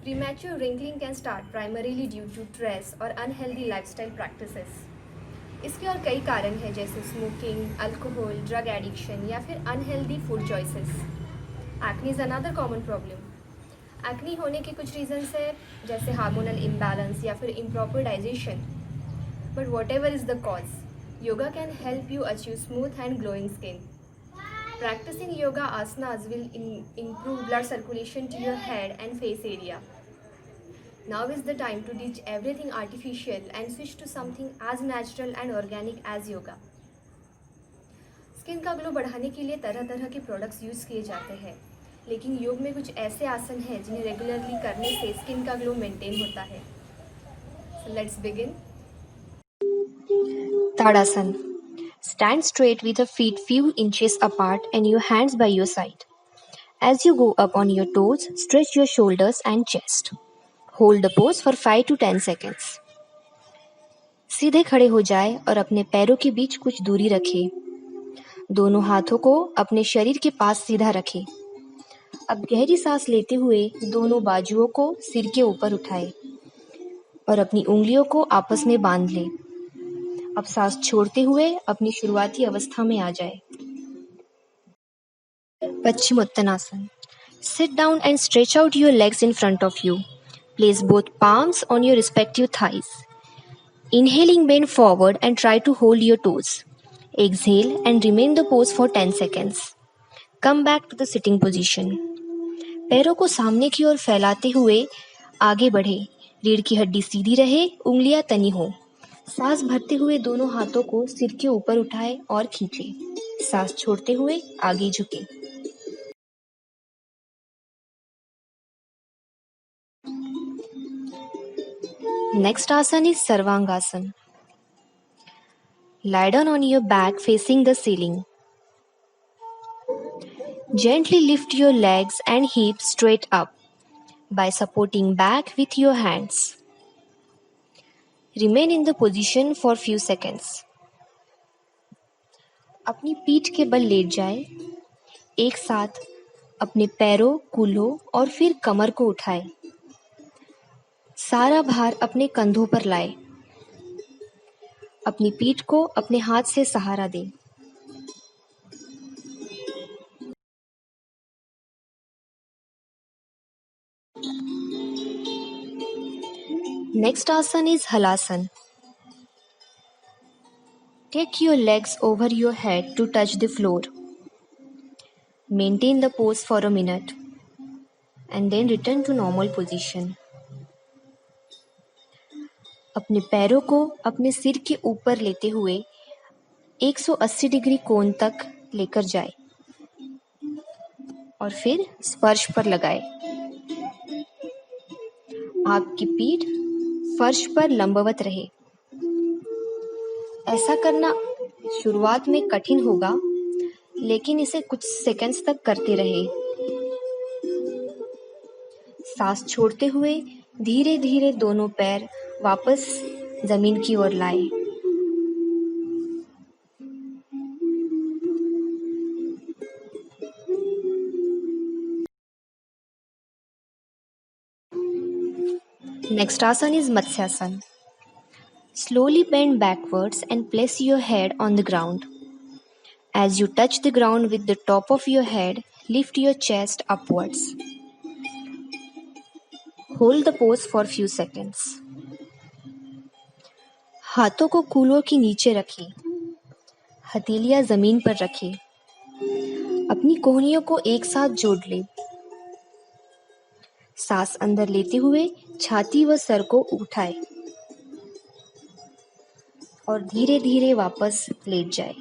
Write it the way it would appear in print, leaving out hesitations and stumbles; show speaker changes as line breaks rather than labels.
Premature wrinkling can start primarily due to stress or unhealthy lifestyle practices. इसके और कई कारण हैं जैसे स्मोकिंग, अल्कोहल, ड्रग एडिक्शन या फिर unhealthy food choices. Acne is another common problem. Acne होने के कुछ रीजंस है जैसे हार्मोनल इम्बैलेंस या फिर improper digestion. But what ever is the cause, yoga can help you achieve smooth and glowing skin. Practicing yoga asanas will improve blood circulation to your head and face area. Now is the time to ditch everything artificial and switch to something as natural and organic as yoga. Skin का glow बढ़ाने के लिए तरह तरह के products use किए जाते हैं, लेकिन योग में कुछ ऐसे आसन हैं जिन्हें रेगुलरली करने से स्किन का ग्लो मेंटेन होता है। So let's begin.
Tadasana. Stand straight with your feet few inches apart and your hands by your side. As you go up on your toes, stretch your shoulders and chest. Hold the pose for 5 to 10 seconds. सीधे खड़े हो जाए और अपने पैरों के बीच कुछ दूरी रखें। दोनों हाथों को अपने शरीर के पास सीधा रखें। अब गहरी सांस लेते हुए दोनों बाजुओं को सिर के ऊपर उठाएं और अपनी उंगलियों को आपस में बांध लें। अब सांस छोड़ते हुए अपनी शुरुआती अवस्था में आ जाए। Paschimottanasana. Sit down and stretch out your legs in front of you. Place both palms on your respective thighs. Inhaling, bend forward and try to hold your toes. Exhale and remain the pose for 10 seconds. Come back to the sitting position. पैरों को सामने की ओर फैलाते हुए आगे बढ़े। रीढ़ की हड्डी सीधी रहे, उंगलियां तनी हो। सांस भरते हुए दोनों हाथों को सिर के ऊपर उठाए और खींचे। सांस छोड़ते हुए आगे झुके। Next asana is Sarvangasana. Lie down on your back facing the ceiling. Gently lift your legs and hips straight up by supporting back with your hands. Remain in the position for few seconds. अपनी पीठ के बल late जाए। एक साथ अपने पैरों, कूल्हों और फिर कमर को उठाए। सारा भार अपने कंधों पर लाए। अपनी पीठ को अपने हाथ से सहारा दें। Next asana is Halasana. Take your legs over your head to touch the floor. Maintain the pose for a minute and then return to normal position. अपने पैरों को अपने सिर के ऊपर लेते हुए 180 डिग्री कोण तक लेकर जाए और फिर स्पर्श पर लगाए। आपकी पीठ फर्श पर लंबवत रहे। ऐसा करना शुरुआत में कठिन होगा, लेकिन इसे कुछ सेकंड्स तक करते रहे। सांस छोड़ते हुए धीरे धीरे दोनों पैर वापस जमीन की ओर लाए। Next asana is Matsyasana. Slowly bend backwards and place your head on the ground. As you touch the ground with the top of your head, lift your chest upwards. Hold the pose for few seconds. हाथों को कूल्हों के नीचे रखें। हथेलियां जमीन पर रखें। अपनी कोहनियों को एक साथ जोड़ लें। सांस अंदर लेते हुए छाती व सर को उठाएं और धीरे धीरे वापस लेट जाए।